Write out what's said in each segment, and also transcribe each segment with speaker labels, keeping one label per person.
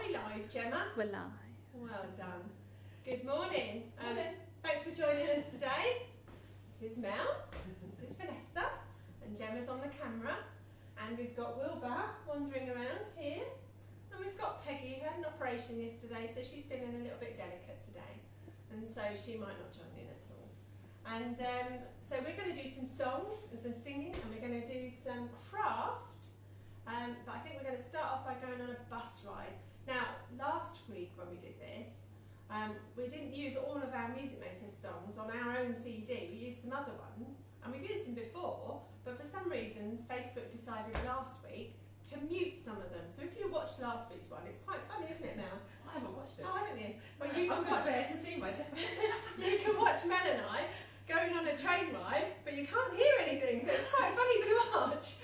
Speaker 1: we live, Gemma?
Speaker 2: We're live.
Speaker 1: Well done. Good morning. Thanks for joining us today. This is Mel, this is Vanessa, and Gemma's on the camera. And we've got Wilbur wandering around here. And we've got Peggy, who had an operation yesterday, so she's feeling a little bit delicate today. And so she might not join in at all. And so we're going to do some songs and some singing, and we're going to do some craft. But I think we're going to start off by going on a bus ride. Now, last week when we did this, we didn't use all of our Music Makers songs on our own CD. We used some other ones, and we've used them before, but for some reason Facebook decided last week to mute some of them. So if you watched last week's one, it's quite funny, isn't it, Mel?
Speaker 3: I haven't watched it.
Speaker 1: Oh, haven't you? Well, you can watch
Speaker 3: there to see myself.
Speaker 1: you can watch Mel and I going on a train ride, but you can't hear anything, so it's quite funny to watch.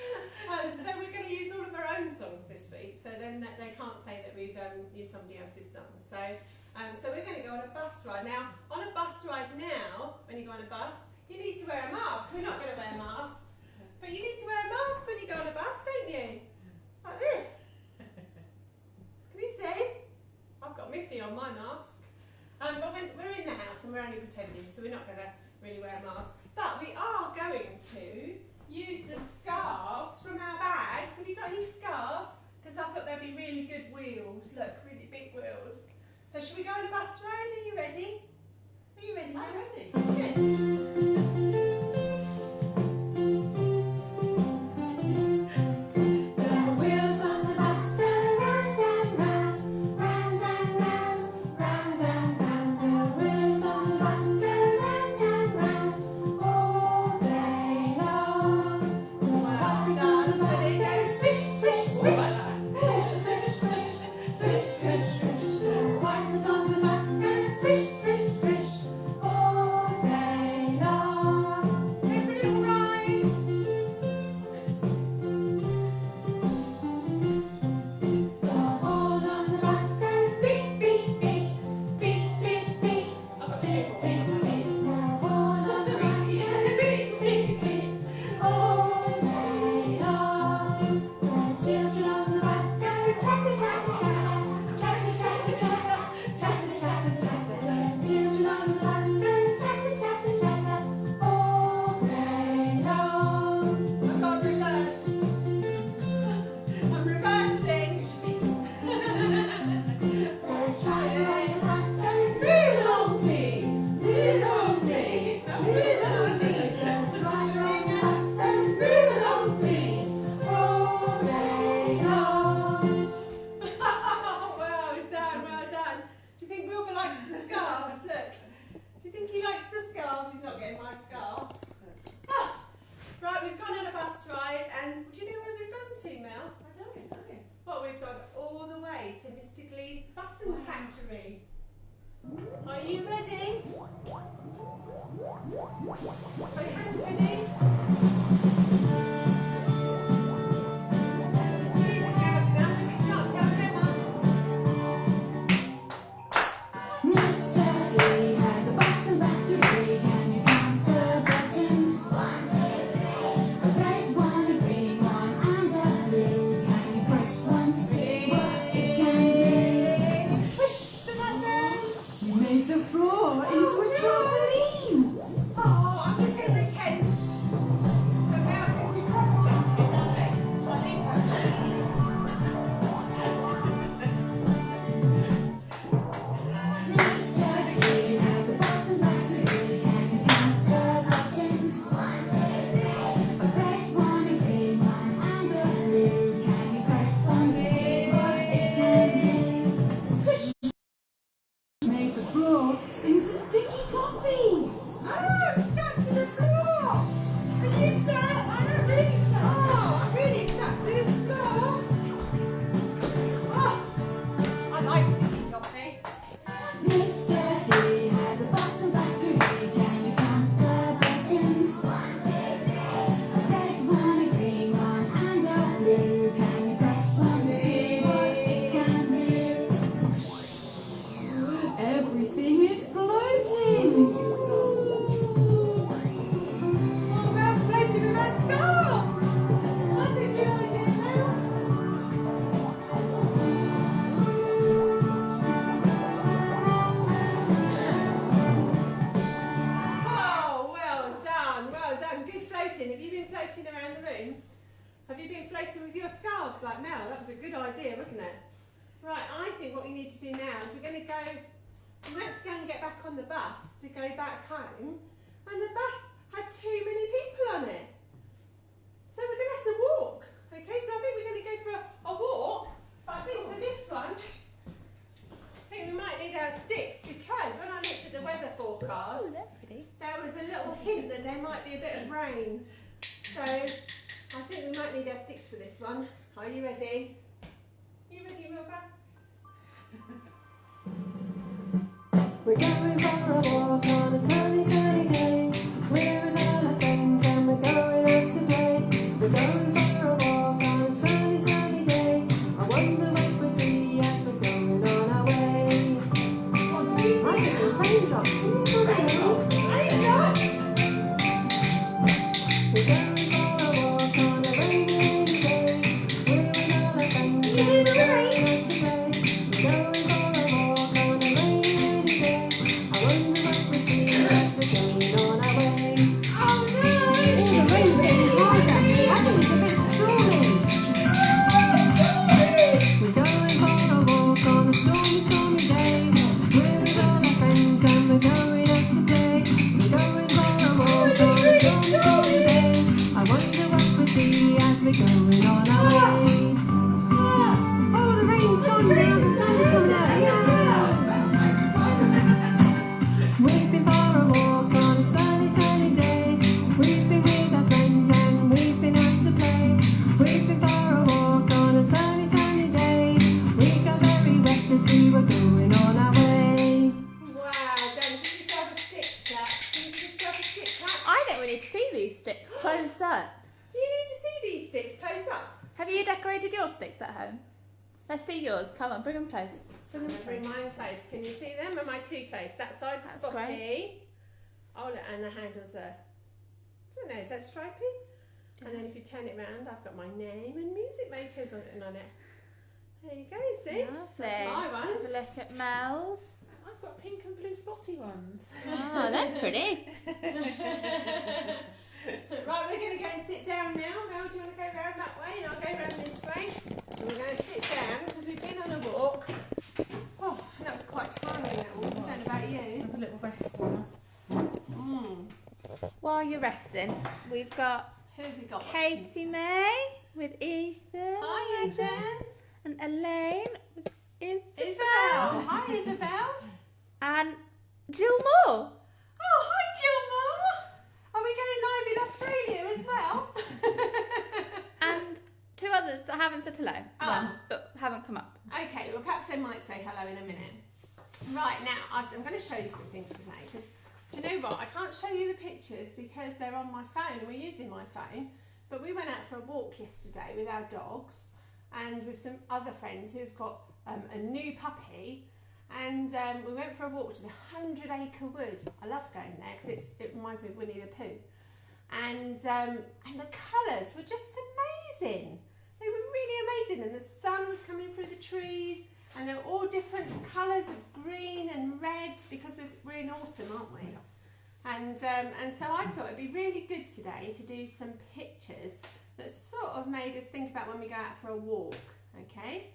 Speaker 1: So we're going to use all of our own songs this week, so then they can't say that we've used somebody else's songs. So we're going to go on a bus ride. Now, on a bus ride now, when you go on a bus, you need to wear a mask. We're not going to wear masks, but you need to wear a mask when you go on a bus, don't you? Like this. Can you see? I've got Miffy on my mask. But we're in the house and we're only pretending, so we're not going to really wear a mask. But we are going to use the scarves from our bags. Have you got any scarves? Because I thought they'd be really good wheels. Look, really big wheels. So should we go on a bus ride? Are you ready? Are you ready?
Speaker 3: I'm ready.
Speaker 1: Good. good idea, wasn't it? Right, I think what we need to do now is we're going to go, we went to go and get back on the bus to go back home, and the bus had too many people on it. So we're going to have to walk. Okay, so I think we're going to go for a walk, but I think for this one, I think we might need our sticks, because when I looked at the weather forecast, there was a little hint that there might be a bit of rain. So I think we might need our sticks for this one. Are you ready? You ready, Wilbur?
Speaker 2: We're going for a walk on a sunny, sunny day. We're with all our friends and we're going out to play. We're going for a walk on a sunny, sunny day. I wonder what we'll see as we're going on our way. I think we're raindrops. Raindrops? We're going for a walk on a rainy, rainy day. We're with all our friends and we're going out to play. We're going for a walk on a rainy, rainy day. I wonder what we'll see as we're going on our way.
Speaker 1: Oh no!
Speaker 2: Oh, the rain's getting harder. I think it's a bit stormy. We're going for a walk on a stormy, stormy day. We're with all our friends and we're going out to play. We're going for a walk on a stormy, stormy day. I wonder what we'll see as we're going on our way. Oh, the rain's gone now. The sun's come out. We've been for a walk on a sunny, sunny day. We've been with our friends and we've been out to play. We've been for a walk on a sunny, sunny day. We got very wet as we were going on our way.
Speaker 1: Wow, Dan, did you have a stick, Jack? Did you have a stick, Jack?
Speaker 3: I think we need to see these sticks close up.
Speaker 1: Do you need to see these sticks close up?
Speaker 3: Have you decorated your sticks at home? Let's see yours. Come on, bring them close.
Speaker 1: I'm going to bring mine close. Can you see them? Am I too close? That side's
Speaker 3: That's
Speaker 1: spotty.
Speaker 3: great.
Speaker 1: Oh, look, and the handles are, I don't know, is that stripy? And then if you turn it round, I've got my name and music makers on it. There you go, see?
Speaker 3: Lovely.
Speaker 1: That's my
Speaker 3: Have
Speaker 1: ones.
Speaker 3: a look at Mel's.
Speaker 4: I've got pink and blue spotty ones.
Speaker 3: Oh, they're pretty.
Speaker 1: Right, we're going to go and sit down now. Mel, do you want to go round that way and I'll go round this way? And we're going to sit down because we've been on a walk. Oh, that was quite tiring, that walk. I don't know about you.
Speaker 4: Have a little rest now.
Speaker 3: While you're resting, we've got
Speaker 1: Who have we got?
Speaker 3: Katie May with Ethan.
Speaker 1: Hi, Ethan.
Speaker 3: And Elaine with Isabel.
Speaker 1: Isabel. Hi, Isabel.
Speaker 3: And Jill Moore.
Speaker 1: Oh, hi, Jill Moore. Are we going live in Australia as well?
Speaker 3: And two others that haven't said hello.
Speaker 1: Oh.
Speaker 3: One, but haven't come up.
Speaker 1: Okay, well, perhaps they might say hello in a minute. Right, now, I'm going to show you some things today, because do you know what? I can't show you the pictures because they're on my phone and we're using my phone, but we went out for a walk yesterday with our dogs and with some other friends who've got a new puppy, and we went for a walk to the 100 Acre Wood. I love going there because it reminds me of Winnie the Pooh. And the colours were just amazing. They were really amazing, and the sun was coming through the trees, and they were all different colours of green and reds because we're in autumn, aren't we? And so I thought it'd be really good today to do some pictures that sort of made us think about when we go out for a walk, okay?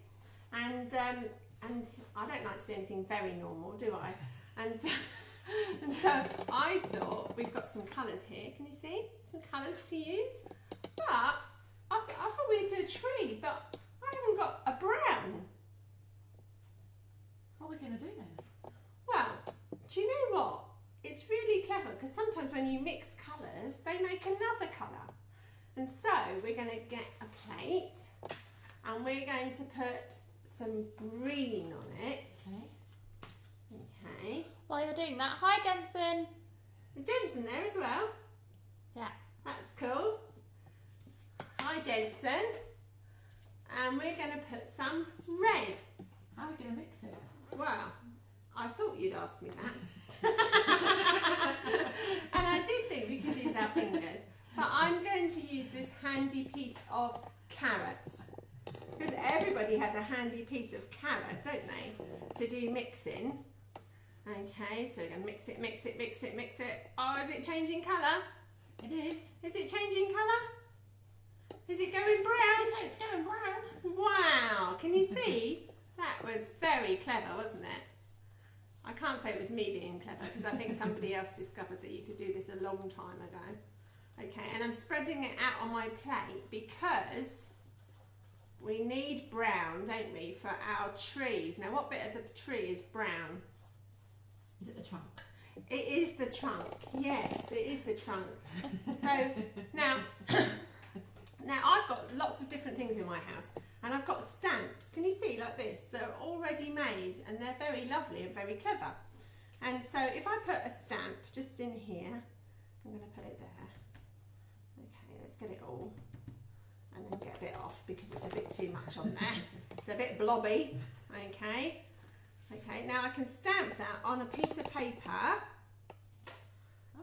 Speaker 1: And I don't like to do anything very normal, do I? And so I thought we've got some colours here. Can you see some colours to use? But I thought we'd do a tree, but I haven't got a brown.
Speaker 4: What are we going to do then?
Speaker 1: Well, do you know what? It's really clever because sometimes when you mix colours, they make another colour. And so we're going to get a plate and we're going to put some green on it. Okay.
Speaker 3: While you're doing that, hi Jensen.
Speaker 1: Is Jensen there as well?
Speaker 3: Yeah.
Speaker 1: That's cool. Hi Jensen. And we're going to put some red.
Speaker 4: How are we going to mix it?
Speaker 1: Well, I thought you'd ask me that. And I did think we could use our fingers. But I'm going to use this handy piece of carrot. Because everybody has a handy piece of carrot, don't they? To do mixing. Okay, so we're going to mix it, mix it, mix it, mix it. Oh, is it changing colour?
Speaker 4: It is.
Speaker 1: Is it changing colour? Is it going brown?
Speaker 4: So it's going brown.
Speaker 1: Wow, can you see? That was very clever, wasn't it? I can't say it was me being clever because I think somebody else discovered that you could do this a long time ago. Okay, and I'm spreading it out on my plate because we need brown, don't we, for our trees. Now, what bit of the tree is brown?
Speaker 4: Is it the trunk?
Speaker 1: It is the trunk, yes, it is the trunk. So, now I've got lots of different things in my house and I've got stamps, can you see, like this, that are already made and they're very lovely and very clever. And so if I put a stamp just in here, I'm going to put it there. Okay, let's get it all and then get a bit off because it's a bit too much on there. It's a bit blobby, okay. Okay, now I can stamp that on a piece of paper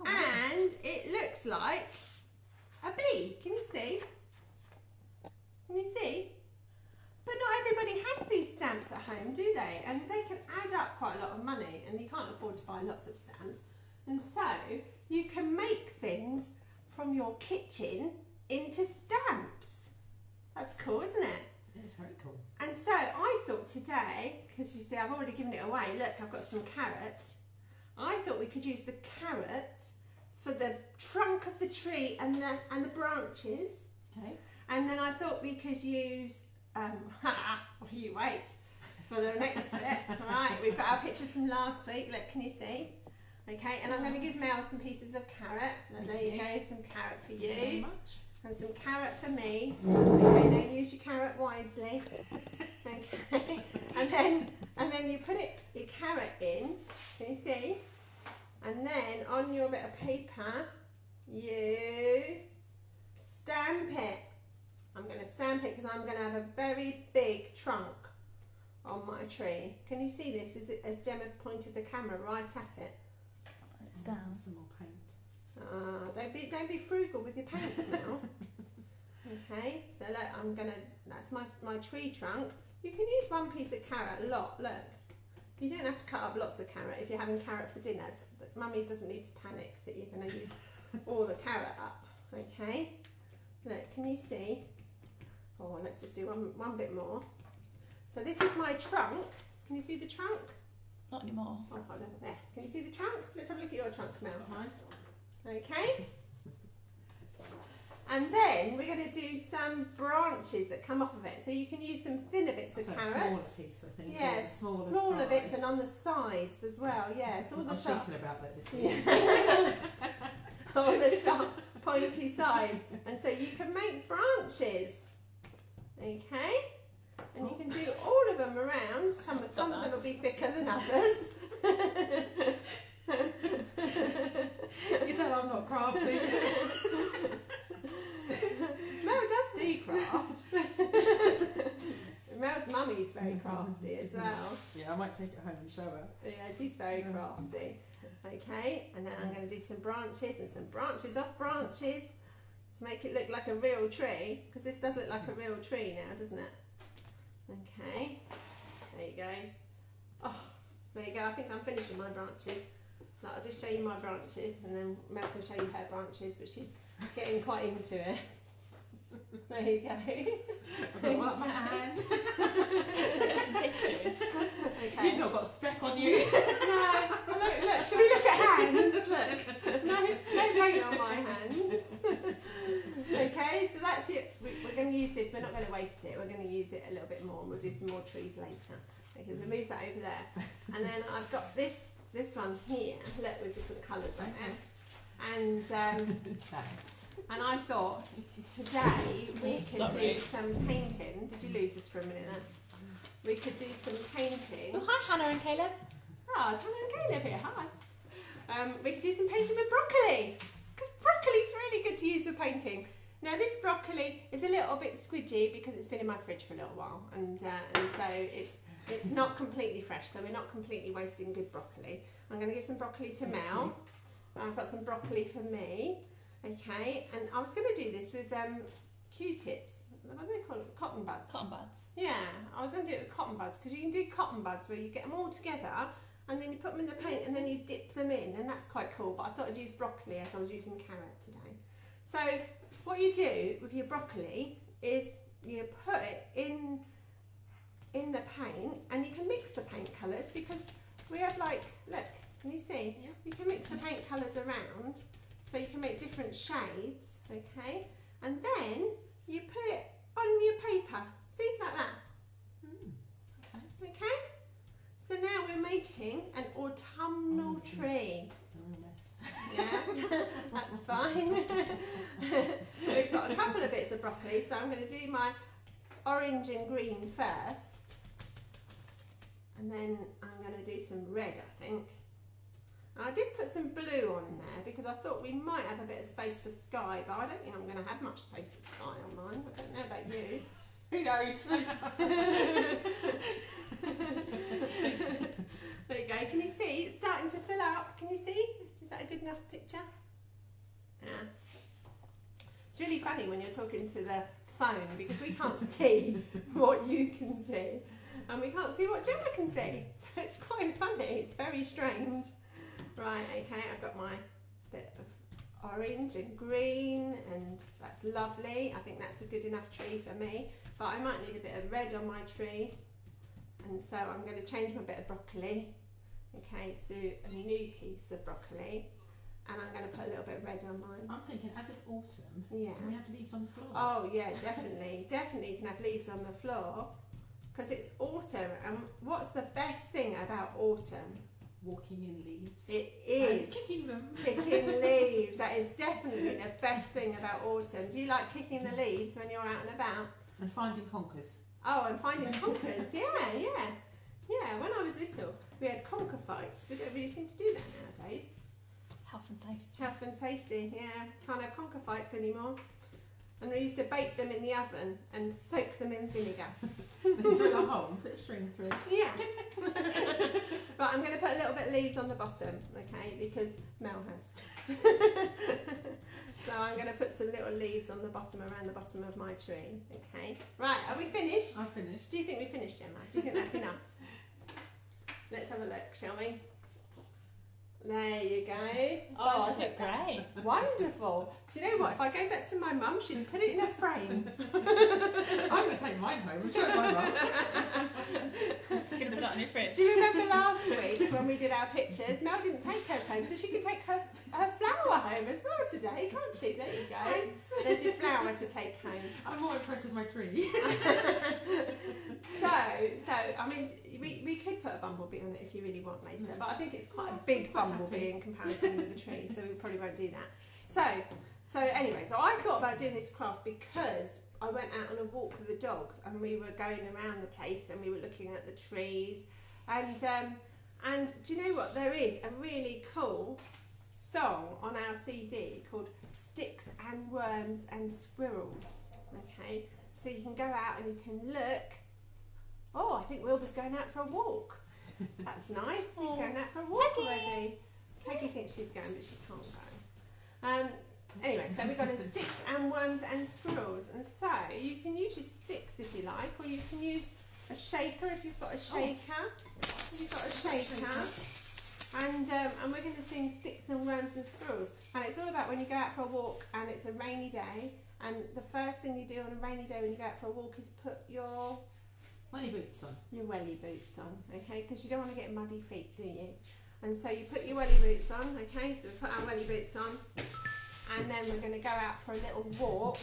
Speaker 1: and it looks like a bee. Can you see? Can you see? But not everybody has these stamps at home, do they? And they can add up quite a lot of money and you can't afford to buy lots of stamps. And so you can make things from your kitchen into stamps. That's cool, isn't it?
Speaker 4: It's very cool.
Speaker 1: And so I thought today, because you see I've already given it away, look, I've got some carrot. I thought we could use the carrot for the trunk of the tree and the branches.
Speaker 4: Okay.
Speaker 1: And then I thought we could use, you wait for the next bit. Right, we've got our pictures from last week. Look, can you see? Okay, and I'm going to give Mel some pieces of carrot. There you go, some carrot for
Speaker 4: Thank you very
Speaker 1: you.
Speaker 4: much.
Speaker 1: And some carrot for me. Okay, now use your carrot wisely. Okay, and then you put your carrot in. Can you see? And then on your bit of paper, you stamp it. I'm going to stamp it because I'm going to have a very big trunk on my tree. Can you see this? As Gemma pointed the camera right at it.
Speaker 3: It's down.
Speaker 4: Some more paint.
Speaker 1: Don't be frugal with your paint now. Okay, so look, that's my tree trunk. You can use one piece of carrot a lot, look. You don't have to cut up lots of carrot if you're having carrot for dinner. Mummy doesn't need to panic that you're going to use all the carrot up, okay? Look, can you see? Oh, let's just do one bit more. So this is my trunk. Can you see the trunk?
Speaker 3: Not anymore.
Speaker 1: Oh, hold on, there. Can you see the trunk? Let's have a look at your trunk, Mel. Okay. And then we're going to do some branches that come off of it. So you can use some thinner bits of
Speaker 4: So a
Speaker 1: carrot.
Speaker 4: smaller piece, I think.
Speaker 1: Yes,
Speaker 4: Smaller
Speaker 1: smaller bits
Speaker 4: size.
Speaker 1: and on the sides as well. Yes, all
Speaker 4: I'm
Speaker 1: the sharp,
Speaker 4: thinking about that this week.
Speaker 1: all the sharp, pointy sides. And so you can make branches. Okay, and you can do all of them around. Some of them will be thicker than others.
Speaker 4: You tell I'm not crafty.
Speaker 1: Mel does do craft. Mel's mummy's very crafty as well.
Speaker 4: Yeah, I might take it home and show her.
Speaker 1: Yeah, she's very crafty. Okay, and then I'm going to do some branches and some branches off branches to make it look like a real tree, because this does look like a real tree now, doesn't it? Okay, there you go. Oh, there you go. I think I'm finishing my branches. I'll just show you my branches and then Mel can show you her branches, but she's getting quite into it. There you go.
Speaker 4: I've got one up my hand.
Speaker 1: Okay.
Speaker 4: You've not got a speck on you.
Speaker 1: No, look, should we look at hands? Look, no paint on my hands. Okay, so that's it. We're going to use this, we're not going to waste it, we're going to use it a little bit more and we'll do some more trees later. Okay, so move that over there. And then I've got this one here, look, with different colours on it. And
Speaker 4: Thanks.
Speaker 1: and I thought today we could do
Speaker 3: Sorry.
Speaker 1: some painting. Did you lose this for a minute then? We could do some painting.
Speaker 3: Oh, hi, Hannah and Caleb.
Speaker 1: Oh, it's Hannah and Caleb here. Hi. We could do some painting with broccoli, because broccoli's really good to use for painting. Now this broccoli is a little bit squidgy because it's been in my fridge for a little while, and so it's not completely fresh. So we're not completely wasting good broccoli. I'm going to give some broccoli to Mel. I've got some broccoli for me. Okay, and I was going to do this with Q-tips. What do they call it? Cotton buds.
Speaker 3: Cotton buds.
Speaker 1: Yeah, I was going to do it with cotton buds, because you can do cotton buds where you get them all together and then you put them in the paint and then you dip them in, and that's quite cool. But I thought I'd use broccoli as I was using carrot today. So what you do with your broccoli is you put it in the paint, and you can mix the paint colours because we have like, look, can you see?
Speaker 4: Yeah.
Speaker 1: You can mix the paint colours around so you can make different shades, okay? And then you put it on your paper, see, like that.
Speaker 4: Okay.
Speaker 1: Okay? So now we're making an autumnal tree.
Speaker 4: Oh, mess.
Speaker 1: Yeah, that's fine. We've got a couple of bits of broccoli, so I'm going to do my orange and green first. And then I'm going to do some red, I think. I did put some blue on there because I thought we might have a bit of space for sky, but I don't think I'm going to have much space for sky on mine. I don't know about you.
Speaker 4: Who knows?
Speaker 1: There you go. Can you see? It's starting to fill up. Can you see? Is that a good enough picture? Yeah. It's really funny when you're talking to the phone because we can't see what you can see and we can't see what Gemma can see. So it's quite funny. It's very strange. Right, okay, I've got my bit of orange and green, and that's lovely. I think that's a good enough tree for me, but I might need a bit of red on my tree, and so I'm going to change my bit of broccoli, okay, to a new piece of broccoli, and I'm going to put a little bit of red on mine.
Speaker 4: I'm thinking, as it's autumn,
Speaker 1: Yeah.
Speaker 4: can we have leaves on the floor?
Speaker 1: Oh yeah, definitely. Definitely you can have leaves on the floor because it's autumn, and what's the best thing about autumn?
Speaker 4: Walking in leaves.
Speaker 1: It
Speaker 4: And
Speaker 1: is
Speaker 4: kicking them.
Speaker 1: kicking leaves. That is definitely the best thing about autumn. Do you like kicking the leaves when you're out and about?
Speaker 4: And finding conkers.
Speaker 1: Oh, and finding conkers. Yeah. When I was little, we had conker fights. We don't really seem to do that nowadays.
Speaker 3: Health and safety.
Speaker 1: Health and safety, yeah. Can't have conker fights anymore. And we used to bake them in the oven and soak them in vinegar.
Speaker 4: Drill a hole, put a string through.
Speaker 1: Yeah. Right, I'm going to put a little bit of leaves on the bottom, okay, because Mel has. So I'm going to put some little leaves on the bottom, around the bottom of my tree, okay. Right, are we finished?
Speaker 4: I'm finished.
Speaker 1: Do you think we finished, Gemma? Do you think that's enough? Let's have a look, shall we? There you go. Oh, I
Speaker 3: Those
Speaker 1: think
Speaker 3: look
Speaker 1: that's
Speaker 3: great.
Speaker 1: wonderful. Do you know what? If I gave that to my mum, she'd put it in a frame.
Speaker 4: I'm going to take mine home and show my mum.
Speaker 3: You're going to put that on your fridge.
Speaker 1: Do you remember last week when we did our pictures? Mel didn't take hers home, so she can take her flower home as well today, can't she? There you go. There's your flower to take home.
Speaker 4: I'm more impressed with my tree.
Speaker 1: So I mean, we could put a bumblebee on it if you really want later, but I think it's quite a big bumblebee in comparison with the tree, so we probably won't do that. So anyway, so I thought about doing this craft because I went out on a walk with the dogs and we were going around the place and we were looking at the trees, and do you know what? There is a really cool song on our CD called Sticks and Worms and Squirrels. Okay, so you can go out and you can look. Oh, I think Wilbur's going out for a walk. That's nice. He's going out for a walk already. Peggy thinks she's going, but she can't go. Anyway, so we've got a sticks and worms and squirrels, and so you can use your sticks if you like, or you can use a shaker if you've got a shaker. If you've got a shaker, and we're going to sing Sticks and Worms and Squirrels, and it's all about when you go out for a walk and it's a rainy day, and the first thing you do on a rainy day when you go out for a walk is put your
Speaker 4: Welly boots on.
Speaker 1: your welly boots on, okay, because you don't want to get muddy feet, do you? And so you put your welly boots on, okay, so we put our welly boots on, and then we're going to go out for a little walk.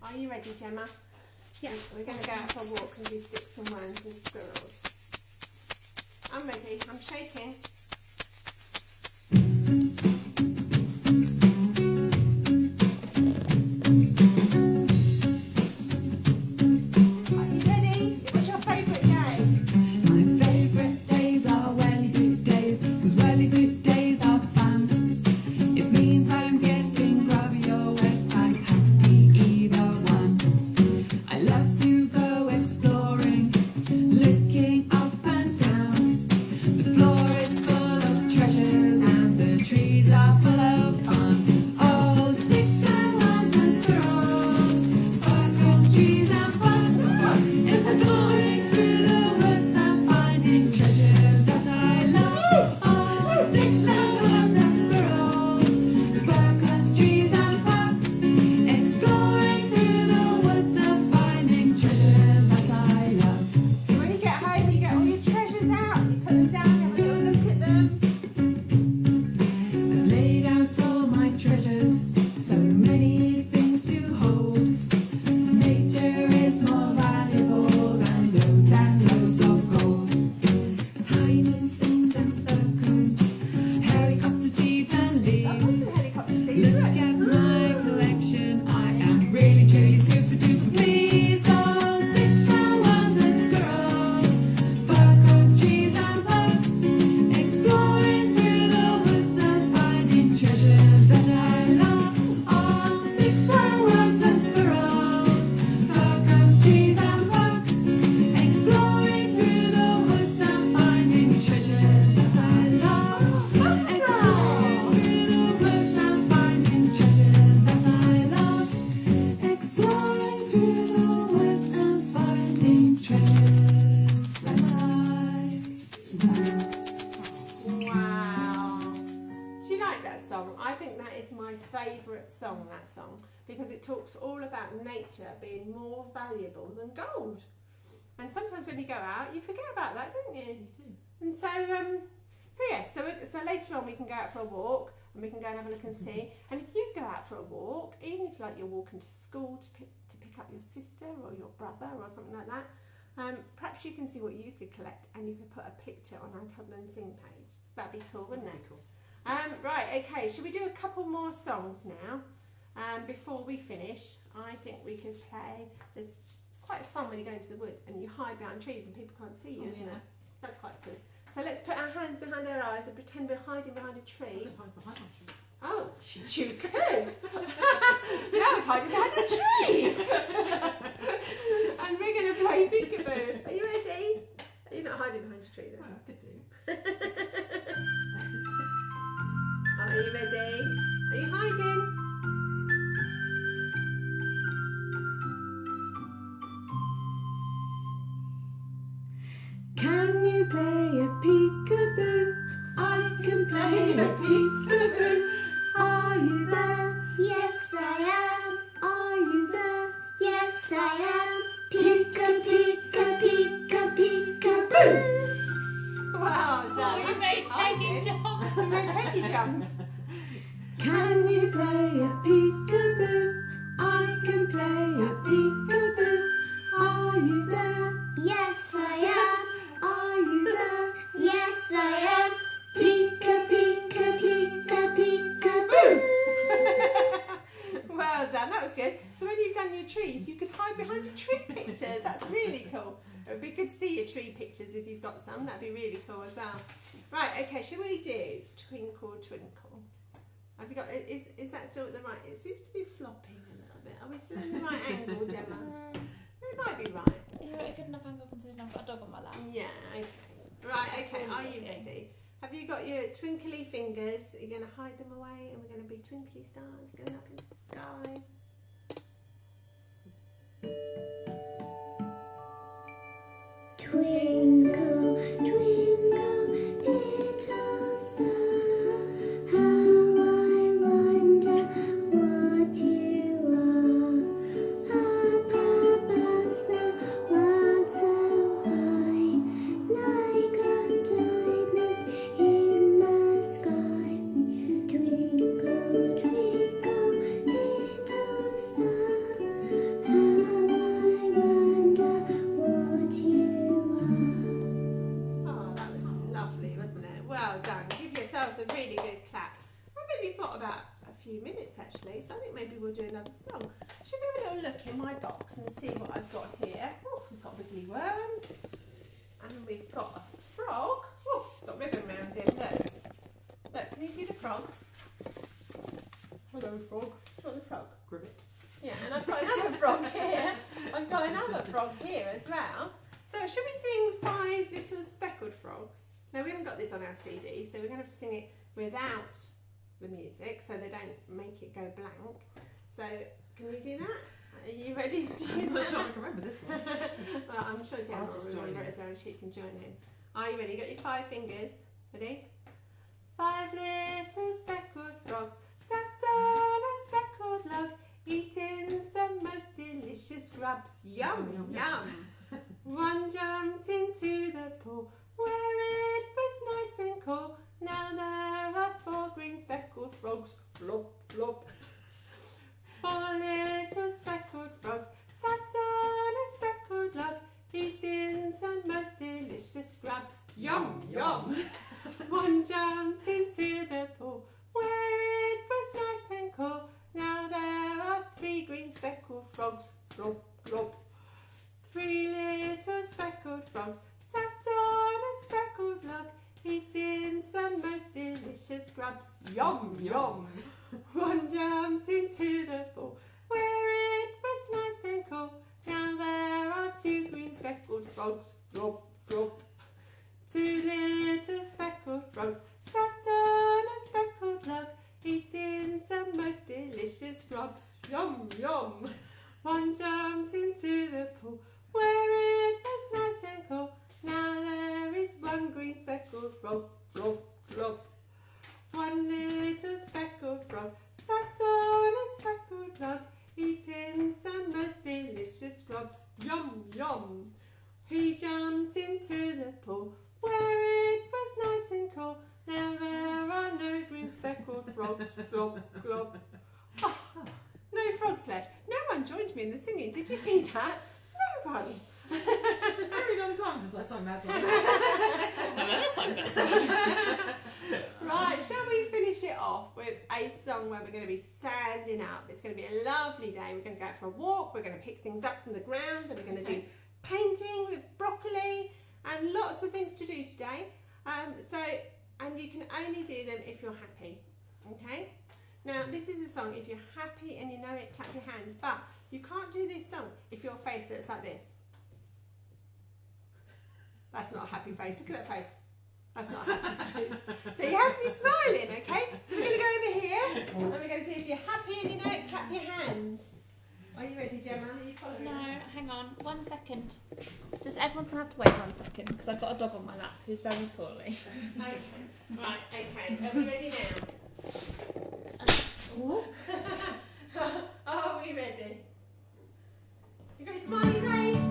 Speaker 1: Are you ready, Gemma?
Speaker 3: Yeah.
Speaker 1: We're going to go out for a walk and do sticks and worms and squirrels. I'm ready, I'm shaking. Are you ready? What's your favourite day?
Speaker 2: My favourite days are welly boot days, 'cause welly boot days are fun. It means I'm getting grubby or wet, I'm happy either one. I love to go exploring, looking up and down. The floor is full
Speaker 1: think that is my favourite song, that song, because it talks all about nature being more valuable than gold. And sometimes when you go out, you forget about that, don't you?
Speaker 4: You too.
Speaker 1: And so later on we can go out for a walk and we can go and have a look and see. And if you go out for a walk, even if like you're walking to school to pick up your sister or your brother or something like that, perhaps you can see what you could collect and you could put a picture on our Toddler and Sing page. That'd be cool, wouldn't it?
Speaker 4: That'd be cool.
Speaker 1: Right, okay, should we do a couple more songs now? Before we finish, I think we could play. It's quite fun when you go into the woods and you hide behind trees and people can't see you, isn't it? That's quite good. So let's put our hands behind our eyes and pretend we're hiding behind a
Speaker 4: I
Speaker 1: tree.
Speaker 4: could hide behind my tree.
Speaker 1: Oh, you could. Now it's hiding behind a tree. And we're going to play peekaboo. Are you ready? You're not hiding behind a tree then.
Speaker 4: Well, I could do.
Speaker 1: Are you ready? Are you hiding?
Speaker 2: Can you play a peekaboo? I can play a peekaboo. Are you there?
Speaker 5: Yes, I am.
Speaker 2: Are you there?
Speaker 5: Yes, I am. Pika, pika, pika, peekaboo.
Speaker 1: Wow, done.
Speaker 3: Oh, you made Peggy jump.
Speaker 1: You made Peggy jump.
Speaker 2: Can you play a peekaboo? I can play a peekaboo. Are you there?
Speaker 5: Yes, I am.
Speaker 2: Are you there?
Speaker 5: Yes, I am. Pika, pika, pika, peekaboo.
Speaker 1: Well done, that was good. So when you've done your trees, you could hide behind your tree pictures. That's really cool. It would be good to see your tree pictures if you've got some. That'd be really cool as well. Right, okay, shall we do Twinkle Twinkle? Have you got, is that still at the right? It seems to be flopping a little bit. Are we still in the right angle, Gemma? It might be right.
Speaker 3: You're at a good enough angle considering I've got a dog on my lap.
Speaker 1: Yeah, okay. Right, okay, are you ready? Have you got your twinkly fingers? You're going to hide them away and we're going to be twinkly stars going up into the sky.
Speaker 5: Twinkle, twinkle, little star, how I wonder what you are. Up above the world so high, like a diamond in the sky. Twinkle, twinkle, little star, how I wonder what you are.
Speaker 1: Oh, that was lovely, wasn't it? Well done. Give yourselves a really good clap. I think you've got about a few minutes actually, so I think maybe we'll do another song. Should we have a little look in my box and see what I've got here? Oh, we've got a wiggly worm. And we've got a frog. Oh, it's got ribbon around him. Look. Look, can you see the frog? Hello, frog. Do you want the frog?
Speaker 4: Gribbit.
Speaker 1: Yeah, and I've got another frog here. I've got another frog here as well. So should we sing 5 Little Speckled Frogs? Now we haven't got this on our CD, so we're going to have to sing it without the music so they don't make it go blank. So can we do that? Are you ready to do
Speaker 4: I'm not
Speaker 1: that?
Speaker 4: sure I can remember this one.
Speaker 1: Well, I'm sure Gemma
Speaker 4: I'll
Speaker 1: will
Speaker 4: just
Speaker 1: remember
Speaker 4: join
Speaker 1: it as well and she can join in. Are you ready? You got your 5 fingers? Ready? 5 little speckled frogs sat on a speckled log, eating some most delicious grubs. Yum,
Speaker 4: Yum,
Speaker 1: yum. One jumped into the pool where it was nice and cool. Now there are 4 green speckled frogs. Flop, flop. 4 little speckled frogs sat on a speckled log, eating some most delicious grubs. Yum, yum. One jumped into the pool where it was nice and cool. Now there are 3 green speckled frogs. Flop, flop. 3 little speckled frogs sat on a speckled log, eating some most delicious grubs. Yum, yum. One jumped into the pool where it was nice and cool. Now there are 2 green speckled frogs. Flop, flop. 2 little speckled frogs sat on a speckled log, eating some most delicious grubs. Yum, yum. One jumped into the pool where it was nice and cool. Now there is 1 green speckled frog. Flop, flop. One little speckled frog sat on a speckled log, eating some most delicious grubs. Yum, yum. He jumped into the pool where it was nice and cool. Now there are no green speckled frogs. Glub, glub. Oh, no frogs left. No one joined me in the singing. Did you see that? No one.
Speaker 4: It's a very long time since I sung that song.
Speaker 3: I've never sung that song.
Speaker 1: Right, shall we finish it off with a song where we're going to be standing up? It's going to be a lovely day. We're going to go out for a walk. We're going to pick things up from the ground, and we're going to do painting with broccoli and lots of things to do today. And you can only do them if you're happy. Okay? Now, this is a song. If you're happy and you know it, clap your hands. But you can't do this song if your face looks like this. That's not a happy face. Look at that face. That's not a happy face. So you have to be smiling, okay? So we're going to go over here, and we're going to do, if you're happy and you know it, clap your hands. Are you ready, Gemma? Are you following
Speaker 3: No,
Speaker 1: us?
Speaker 3: hang on. 1 second. Just everyone's going to have to wait 1 second because I've got a dog on my lap who's very poorly.
Speaker 1: Okay. Right, okay. Are we ready now? Are we ready? You got a smiley face?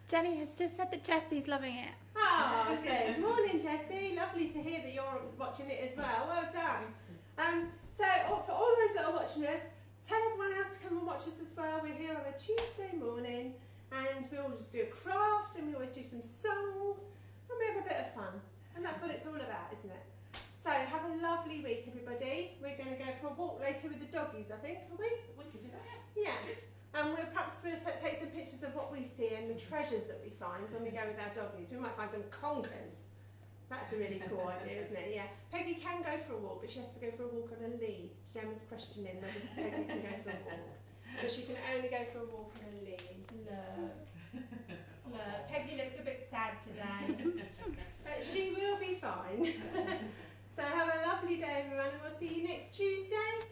Speaker 3: Jenny has just said that Jessie's loving it.
Speaker 1: Oh, good. Morning, Jessie. Lovely to hear that you're watching it as well. Well done. So, for all those that are watching us, tell everyone else to come and watch us as well. We're here on a Tuesday morning, and we always do a craft, and we always do some songs, and we have a bit of fun. And that's what it's all about, isn't it? So, have a lovely week, everybody. We're going to go for a walk later with the doggies, I think, are we?
Speaker 4: We could do that,
Speaker 1: Yeah. And we'll perhaps take some pictures of what we see and the treasures that we find when we go with our doggies. We might find some conkers. That's a really cool idea, isn't it? Yeah. Peggy can go for a walk, but she has to go for a walk on a lead. Gemma's questioning whether Peggy can go for a walk. But she can only go for a walk on a lead. Look. Look. Peggy looks a bit sad today. But she will be fine. So have a lovely day, everyone, and we'll see you next Tuesday.